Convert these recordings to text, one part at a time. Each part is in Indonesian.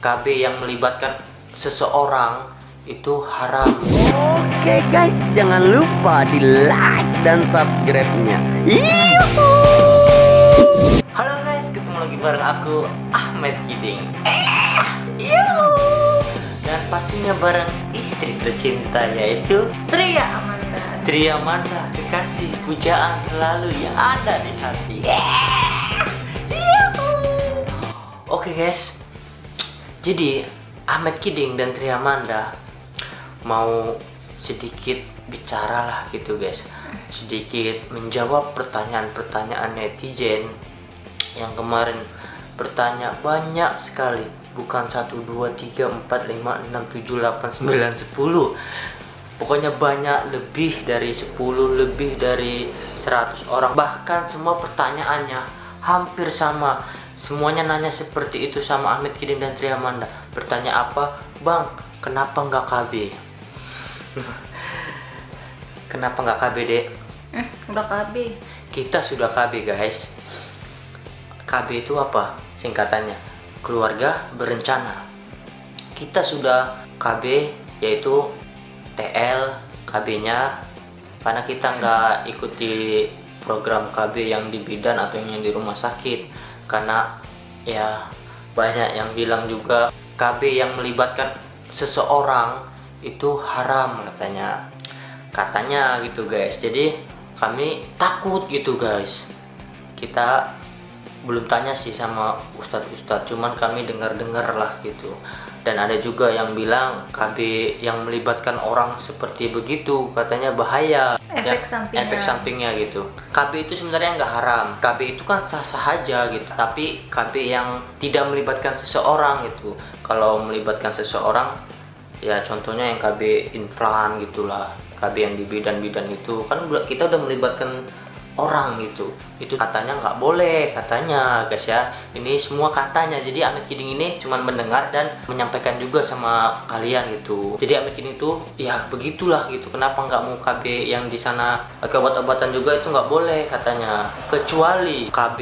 KB yang melibatkan seseorang itu haram. Oke guys, jangan lupa di like dan subscribe-nya. Halo guys, ketemu lagi bareng aku Ahmed Kiding. Dan pastinya bareng istri tercinta yaitu Tria Amanda. Tria Amanda, kekasih pujaan selalu yang ada di hati. Oke guys, jadi Ahmed Kiding dan Tria Amanda mau sedikit bicara lah gitu guys, sedikit menjawab pertanyaan-pertanyaan netizen yang kemarin bertanya banyak sekali, bukan 1, 2, 3, 4, 5, 6, 7, 8, 9, 10, pokoknya banyak, lebih dari 10, lebih dari 100 orang, bahkan semua pertanyaannya hampir sama, semuanya nanya seperti itu sama Ahmed Kiding dan Tria Amanda. Bertanya apa? Bang, kenapa nggak KB? Kenapa nggak KB, Dek? Udah KB. Kita sudah KB guys. KB itu apa singkatannya? Keluarga berencana. Kita sudah KB, yaitu TL KB-nya, karena kita nggak ikuti program KB yang di bidan atau yang di rumah sakit, karena ya banyak yang bilang juga KB yang melibatkan seseorang itu haram katanya gitu guys. Jadi kami takut gitu guys. Kita belum tanya sih sama ustadz-ustadz, cuman kami dengar-dengar lah gitu. Dan ada juga yang bilang KB yang melibatkan orang seperti begitu katanya bahaya, efek sampingnya gitu. KB itu sebenarnya nggak haram, KB itu kan sah-sah aja gitu, tapi KB yang tidak melibatkan seseorang gitu. Kalau melibatkan seseorang ya contohnya yang KB inflan gitulah, KB yang di bidan-bidan itu kan kita udah melibatkan orang gitu, itu katanya nggak boleh katanya guys ya. Ini semua katanya, jadi Ahmed Kiding ini cuman mendengar dan menyampaikan juga sama kalian gitu. Jadi Ahmed Kiding itu ya begitulah gitu, kenapa nggak mau KB yang di sana pakai obat-obatan juga itu nggak boleh katanya, kecuali KB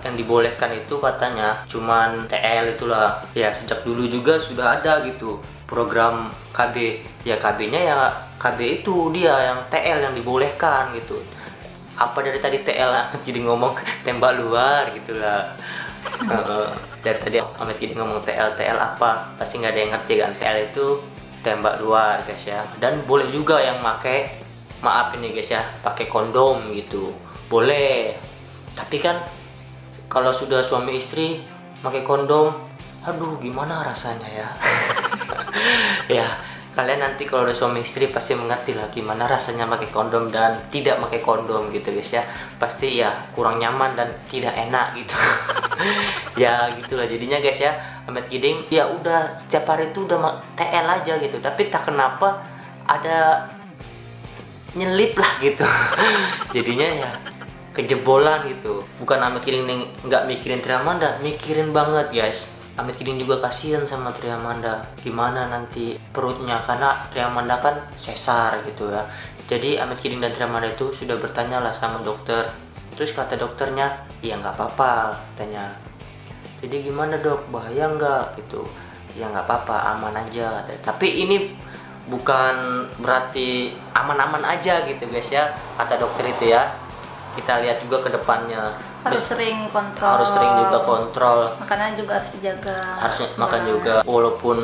yang dibolehkan itu katanya cuman TL itulah ya. Sejak dulu juga sudah ada gitu program KB ya, KB-nya ya KB itu dia yang TL yang dibolehkan gitu. Apa dari tadi TL Ahmed Kiding ngomong tembak luar gitulah. Dari tadi Ahmed Kiding ngomong TL apa, pasti nggak ada yang ngerti kan. TL itu tembak luar guys ya. Dan boleh juga yang pakai, maaf ini guys ya, pakai kondom gitu boleh. Tapi kan kalau sudah suami istri pakai kondom, aduh gimana rasanya ya. Ya kalian nanti kalau udah suami istri pasti mengerti lah gimana rasanya pakai kondom dan tidak pakai kondom gitu guys ya. Pasti ya kurang nyaman dan tidak enak gitu. Ya gitulah jadinya guys ya. Ahmed Kiding ya udah tiap hari itu udah TL aja gitu, tapi tak kenapa ada nyelip lah gitu. Jadinya ya kejebolan gitu. Bukan Ahmed Kiding nggak mikirin Tria Amanda, mikirin banget guys. Ahmed Kiding juga kasihan sama Tria Amanda, gimana nanti perutnya, karena Tria Amanda kan sesar gitu ya. Jadi Ahmed Kiding dan Tria Amanda itu sudah bertanya lah sama dokter. Terus kata dokternya, iya nggak apa-apa katanya. Jadi gimana dok, bahaya nggak gitu? Ya nggak apa-apa, aman aja katanya. Tapi ini bukan berarti aman-aman aja gitu guys ya, kata dokter itu ya. Kita lihat juga ke depannya, Harus sering kontrol. Harus sering juga kontrol. Makanan juga harus dijaga. Harusnya makan juga. Walaupun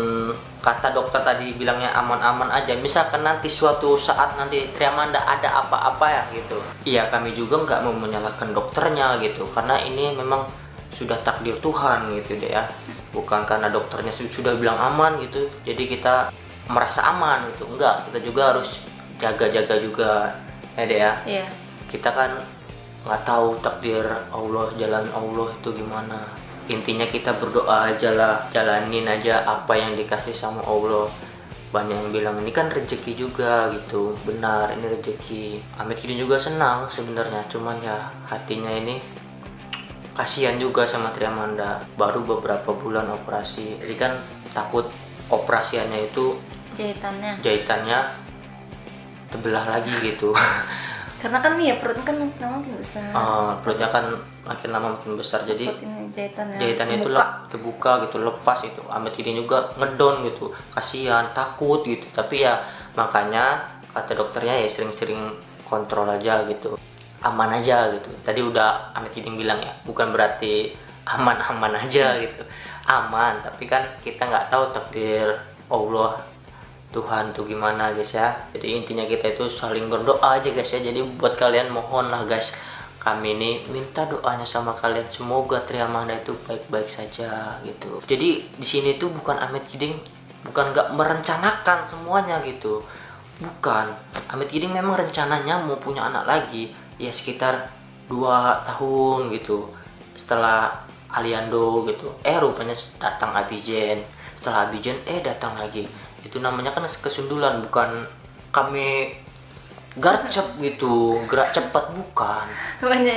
kata dokter tadi bilangnya aman-aman aja, misalkan nanti suatu saat nanti Tria Amanda ada apa-apa ya gitu, iya kami juga nggak mau menyalahkan dokternya gitu, karena ini memang sudah takdir Tuhan gitu deh ya. Bukan karena dokternya sudah bilang aman gitu jadi kita merasa aman gitu, enggak. Kita juga harus jaga-jaga juga ya deh ya. Iya. Kita kan nggak tahu takdir Allah, jalan Allah itu gimana. Intinya kita berdoa aja lah, jalanin aja apa yang dikasih sama Allah. Banyak yang bilang ini kan rezeki juga gitu, benar ini rezeki. Ahmed Kiding juga senang sebenarnya, cuman ya hatinya ini kasihan juga sama Tria Amanda. Baru beberapa bulan operasi, jadi kan takut operasiannya itu jahitannya terbelah lagi gitu. Karena kan nih ya perutnya kan makin lama makin besar. Perutnya kan makin lama makin besar, jadi Jahitannya itu terbuka gitu, lepas itu. Ahmed Kiding juga ngedon gitu, kasihan, takut gitu. Tapi ya makanya kata dokternya ya sering-sering kontrol aja gitu, aman aja gitu. Tadi udah Ahmed Kiding bilang ya, bukan berarti aman-aman aja gitu, aman. Tapi kan kita nggak tahu takdir Allah, Tuhan tuh gimana guys ya. Jadi intinya kita itu saling berdoa aja guys ya. Jadi buat kalian mohon lah guys, kami ini minta doanya sama kalian, semoga Triamanda itu baik-baik saja gitu. Jadi di sini tuh bukan Ahmed Kiding, bukan nggak merencanakan semuanya gitu, bukan. Ahmed Kiding memang rencananya mau punya anak lagi ya sekitar 2 tahun gitu setelah Aliando gitu. Rupanya datang Abijen, setelah Abijen datang lagi. Itu namanya kan kesundulan, bukan kami gercep gitu, gerak cepat, bukan. Banyak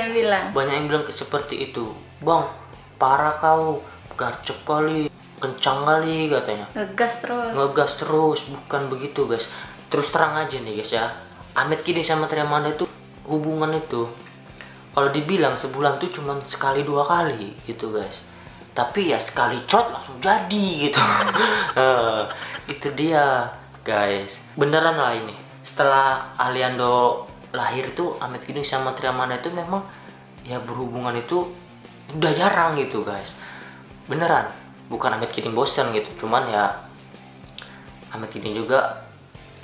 yang bilang seperti itu. Bang, parah kau, gercep kali, kencang kali katanya, ngegas terus. Bukan begitu guys, terus terang aja nih guys ya, Ahmed Kiding sama Triamanda itu hubungan itu kalau dibilang sebulan tuh cuma sekali 2 kali gitu guys, tapi ya sekali cot langsung jadi gitu. Itu dia guys, beneran lah ini. Setelah Aliando lahir tuh Ahmed Kiding sama Triamanda itu memang ya berhubungan itu udah jarang gitu guys, beneran. Bukan Ahmed Kiding bosan gitu, cuman ya Ahmed Kiding juga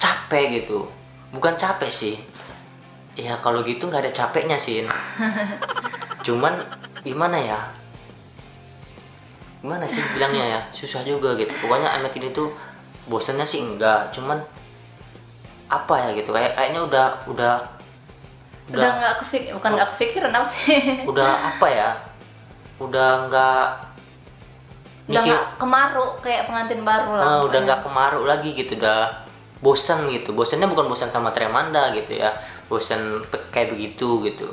capek gitu. Bukan capek sih ya, kalau gitu nggak ada capeknya sih. Cuman gimana sih bilangnya ya, susah juga gitu. Pokoknya Ahmed Kiding tuh bosannya sih enggak, cuman apa ya gitu, kayaknya udah nggak kepikiran apa sih. Udah apa ya, udah nggak nggak kemaru kayak pengantin baru lah. Udah nggak kemaru lagi gitu, udah bosan gitu. Bosannya bukan bosan sama Triamanda gitu ya, bosan kayak begitu gitu.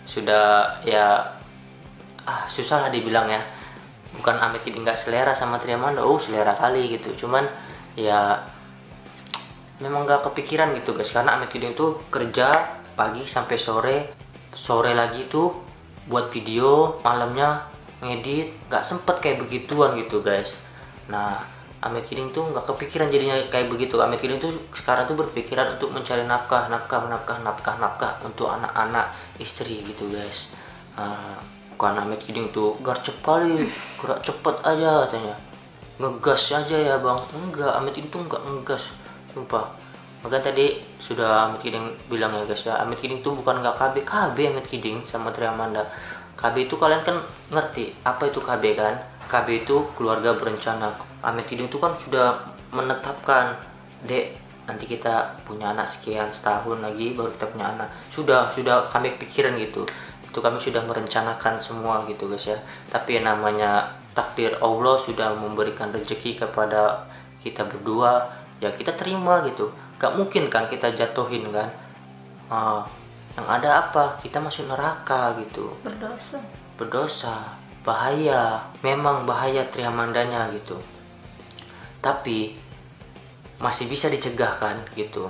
Sudah ya susah lah dibilang ya. Bukan Ahmed Kiding nggak selera sama Triamanda, selera kali gitu. Cuman ya memang nggak kepikiran gitu guys, karena Ahmed Kiding tuh kerja pagi sampai sore lagi tuh buat video, malamnya ngedit, nggak sempet kayak begituan gitu guys. Nah Ahmed Kiding tuh nggak kepikiran jadinya kayak begitu. Ahmed Kiding tuh sekarang tuh berpikiran untuk mencari nafkah untuk anak-anak, istri gitu guys. Bukan Ahmed Kiding tuh gercep kali, gerak cepet aja katanya, ngegas aja ya bang. Enggak, Ahmed Kiding tuh nggak ngegas, sumpah. Maka tadi sudah Ahmed Kiding bilang ya guys ya, Ahmed Kiding tuh bukan nggak KB Ahmed Kiding sama Triamanda. KB itu kalian kan ngerti apa itu KB kan? KB itu keluarga berencana. Ahmed Kiding itu kan sudah menetapkan, dek nanti kita punya anak sekian, setahun lagi baru kita punya anak. Sudah kami pikiran gitu. Itu kami sudah merencanakan semua gitu guys ya. Tapi yang namanya takdir Allah sudah memberikan rezeki kepada kita berdua, ya kita terima gitu. Gak mungkin kan kita jatuhin kan. Yang ada apa? Kita masuk neraka gitu. Berdosa. Bahaya. Memang bahaya Triamandanya gitu. Tapi masih bisa dicegah kan gitu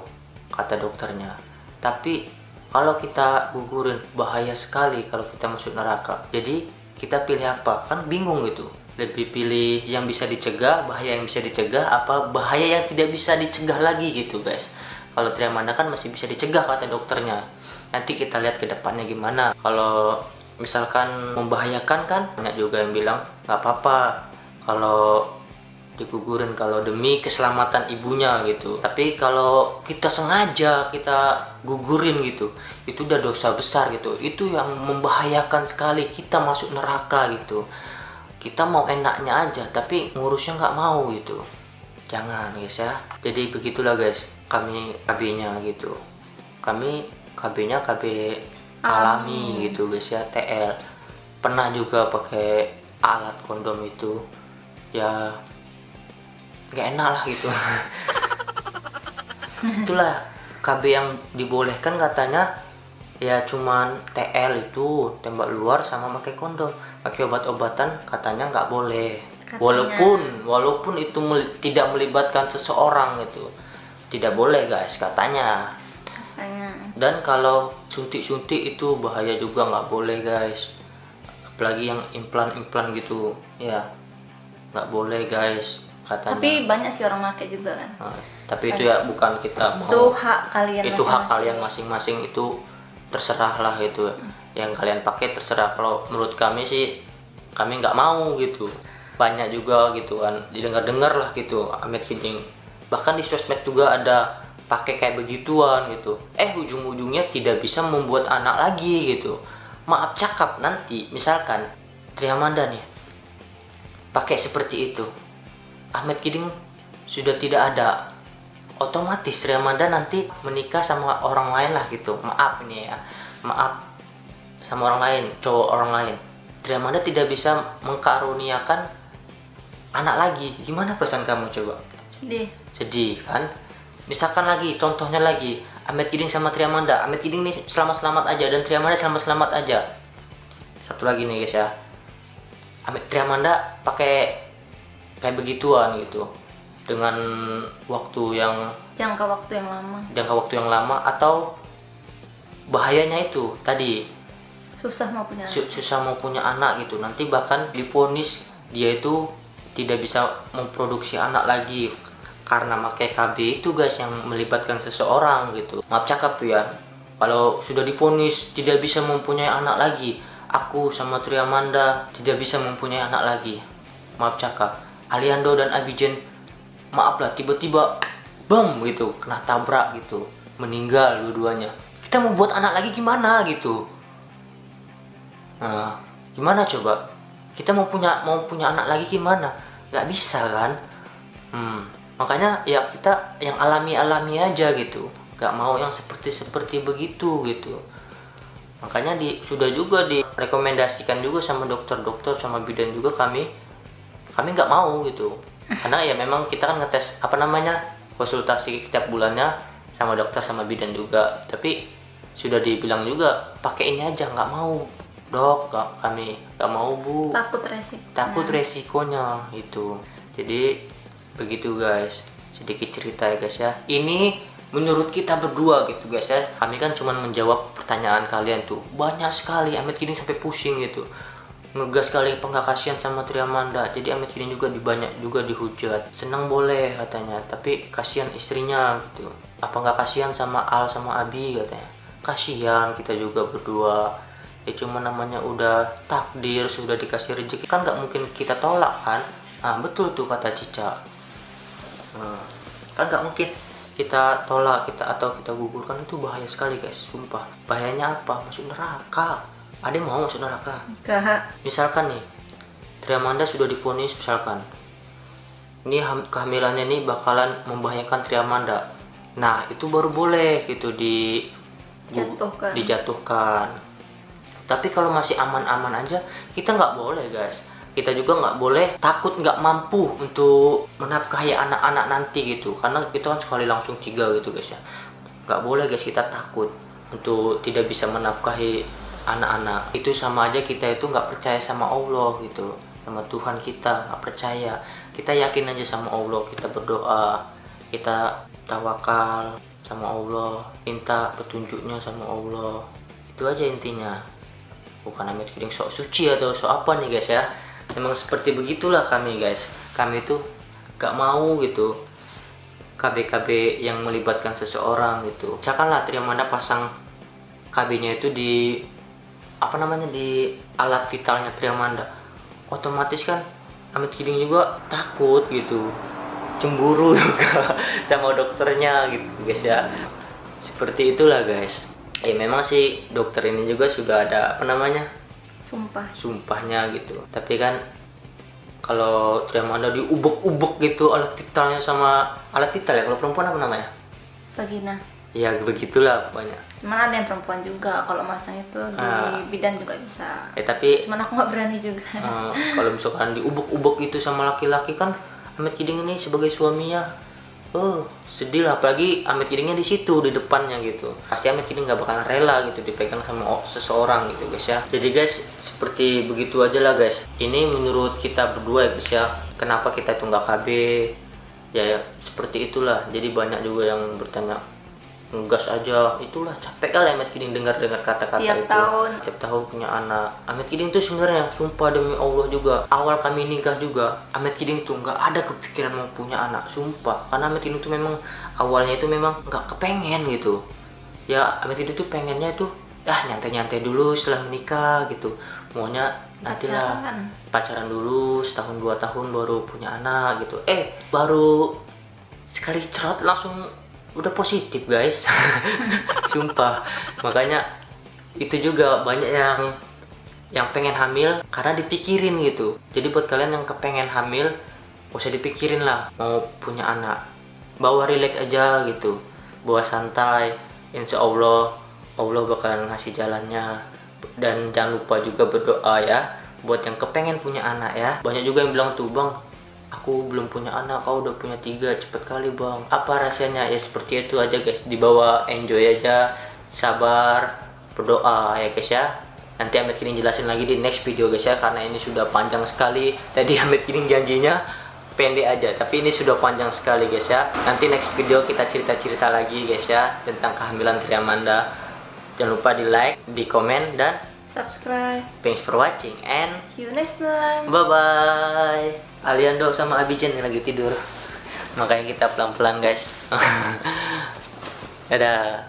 kata dokternya. Tapi kalau kita gugurin bahaya sekali kalau kita masuk neraka. Jadi kita pilih apa? Kan bingung gitu. Lebih pilih yang bisa dicegah, bahaya yang bisa dicegah, apa bahaya yang tidak bisa dicegah lagi gitu guys. Kalau Triamanda kan masih bisa dicegah kata dokternya. Nanti kita lihat ke depannya gimana. Kalau misalkan membahayakan kan banyak juga yang bilang nggak apa-apa kalau digugurin, kalau demi keselamatan ibunya gitu. Tapi kalau kita sengaja kita gugurin gitu, itu udah dosa besar gitu. Itu yang membahayakan sekali, kita masuk neraka gitu. Kita mau enaknya aja tapi ngurusnya nggak mau gitu. Jangan guys ya. Jadi begitulah guys, kami KB-nya gitu. Kami KB-nya KB alami gitu guys ya, TL. Pernah juga pakai alat kondom itu ya gak enak lah gitu. Itulah KB yang dibolehkan katanya ya cuman TL itu, tembak luar sama pakai kondom. Pakai obat-obatan katanya nggak boleh. Walaupun itu tidak melibatkan seseorang gitu, tidak boleh guys katanya. Dan kalau suntik-suntik itu bahaya juga, nggak boleh guys. Apalagi yang implan gitu ya, nggak boleh guys katanya. Tapi banyak sih orang pakai juga kan. Nah, tapi itu ya bukan kita mau. Itu hak kalian Itu hak masing-masing. kalian masing-masing, itu terserah lah itu. Yang kalian pakai terserah. Kalau menurut kami sih, kami nggak mau gitu. Banyak juga gitu kan, didengar-dengar lah gitu Ahmed Kiding. Bahkan di sosmed juga ada pakai kayak begituan gitu. Ujung-ujungnya tidak bisa membuat anak lagi gitu. Maaf cakap, nanti misalkan Triamanda nih pakai seperti itu, Ahmed Kiding sudah tidak ada, otomatis Triamanda nanti menikah sama orang lain lah gitu. Maaf ini ya, maaf, sama orang lain, cowok orang lain. Triamanda tidak bisa mengkaruniakan anak lagi. Gimana perasaan kamu coba? Sedih kan? Misalkan lagi, contohnya lagi, Ahmed Kiding sama Triamanda. Ahmed Kiding nih selamat-selamat aja dan Triamanda selamat-selamat aja. Satu lagi nih guys ya, Triamanda pakai kayak begituan gitu dengan jangka waktu yang lama, atau bahayanya itu tadi susah mau punya anak gitu. Nanti bahkan divonis dia itu tidak bisa memproduksi anak lagi karena pakai KB itu guys, yang melibatkan seseorang gitu. Maaf cakap tuh ya, kalau sudah divonis tidak bisa mempunyai anak lagi, aku sama Triamanda tidak bisa mempunyai anak lagi. Maaf cakap, Aliando dan Abijen, maaf lah, tiba-tiba bam gitu, kena tabrak gitu, meninggal dua-duanya. Kita mau buat anak lagi gimana gitu? Nah, gimana coba? Kita mau punya anak lagi gimana? Gak bisa kan? Makanya ya kita yang alami aja gitu. Gak mau yang seperti begitu gitu. Makanya sudah juga direkomendasikan juga sama dokter-dokter sama bidan juga, kami nggak mau gitu. Karena ya memang kita kan ngetes konsultasi setiap bulannya sama dokter sama bidan juga. Tapi sudah dibilang juga pakai ini aja, nggak mau dok, kami nggak mau bu. Takut resikonya itu. Jadi begitu guys, sedikit cerita ya guys ya. Ini menurut kita berdua gitu guys ya. Kami kan cuma menjawab pertanyaan kalian tuh. Banyak sekali, Ahmed Kiding sampai pusing gitu. Ngegas sekali, apa nggak kasihan sama Triamanda. Jadi Ahmed Kiding juga banyak juga dihujat. Senang boleh katanya, tapi kasihan istrinya gitu. Apa nggak kasihan sama Al sama Abi katanya. Kasihan kita juga berdua. Ya cuma namanya udah takdir, sudah dikasih rezeki kan nggak mungkin kita tolak kan. Nah betul tuh kata Cica. Kan nggak mungkin kita tolak, atau kita gugurkan. Itu bahaya sekali guys, sumpah. Bahayanya apa? Masuk neraka. Ada yang mau masuk neraka? Enggak. Misalkan nih Triamanda sudah divonis, misalkan ini kehamilannya nih bakalan membahayakan Triamanda. Nah itu baru boleh gitu dijatuhkan. Tapi kalau masih aman-aman aja, kita nggak boleh guys. Kita juga nggak boleh takut nggak mampu untuk menafkahi anak-anak nanti gitu. Karena kita kan sekali langsung 3 gitu guys ya. Nggak boleh guys kita takut untuk tidak bisa menafkahi anak-anak. Itu sama aja kita itu nggak percaya sama Allah gitu, sama Tuhan kita nggak percaya. Kita yakin aja sama Allah, kita berdoa, kita tawakal sama Allah, minta petunjuknya sama Allah. Itu aja intinya. Bukan Ahmed Kiding sok suci atau sok apa nih guys ya. Memang seperti begitulah kami guys. Kami itu gak mau gitu KB yang melibatkan seseorang gitu. Misalkanlah Triamanda pasang KB-nya itu di di alat vitalnya Triamanda, otomatis kan Ahmed Kiding juga takut gitu, cemburu juga sama dokternya gitu guys ya. Seperti itulah guys. Memang sih dokter ini juga sudah ada sumpahnya gitu. Tapi kan kalau Triamanda diubek-ubek gitu alat vitalnya, sama alat vital ya, kalau perempuan apa namanya? Vagina. Ya begitulah pokoknya. Cuman ada yang perempuan juga kalau masang itu di bidan juga bisa. Tapi cuman aku nggak berani juga. Kalau misalkan diubek-ubek itu sama laki-laki kan, Ahmed Kiding ini sebagai suaminya sedih lah, apalagi Ahmed Kidingnya di situ di depannya gitu. Pasti Ahmed Kiding nggak bakalan rela gitu dipegang sama seseorang gitu guys ya. Jadi guys, seperti begitu aja lah guys. Ini menurut kita berdua ya guys ya. Kenapa kita itu nggak KB? Ya seperti itulah. Jadi banyak juga yang bertanya, ngegas aja. Itulah capek kali Ahmed Kiding dengar-dengar kata-kata Tiap itu. tahun. Tiap tahun punya anak. Ahmed Kiding tuh sebenarnya sumpah demi Allah juga, awal kami nikah juga Ahmed Kiding tuh nggak ada kepikiran mau punya anak, sumpah. Karena Ahmed Kiding tuh memang awalnya itu memang nggak kepengen gitu. Ya Ahmed Kiding tuh pengennya tuh nyantai-nyantai dulu setelah menikah gitu. Maunya nantilah pacaran dulu setahun 2 tahun baru punya anak gitu. Baru sekali cerot langsung udah positif guys. Sumpah. Makanya itu juga banyak yang pengen hamil karena dipikirin gitu. Jadi buat kalian yang kepengen hamil, gak usah dipikirin lah mau punya anak, bawa relax aja gitu, bawa santai. Insya Allah bakalan ngasih jalannya. Dan jangan lupa juga berdoa ya buat yang kepengen punya anak ya. Banyak juga yang bilang tuh, bang, aku belum punya anak, kau udah punya 3, cepet kali bang. Apa rahasianya? Ya seperti itu aja guys, dibawa enjoy aja, sabar, berdoa ya guys ya. Nanti Ahmed Kiding jelasin lagi di next video guys ya, karena ini sudah panjang sekali. Tadi Ahmed Kiding janjinya pendek aja, tapi ini sudah panjang sekali guys ya. Nanti next video kita cerita-cerita lagi guys ya tentang kehamilan Triamanda. Jangan lupa di like, di komen, dan subscribe. Thanks for watching and See you next time. bye bye. Aliando sama Abijan yang lagi tidur, makanya kita pelan-pelan guys. Dadah.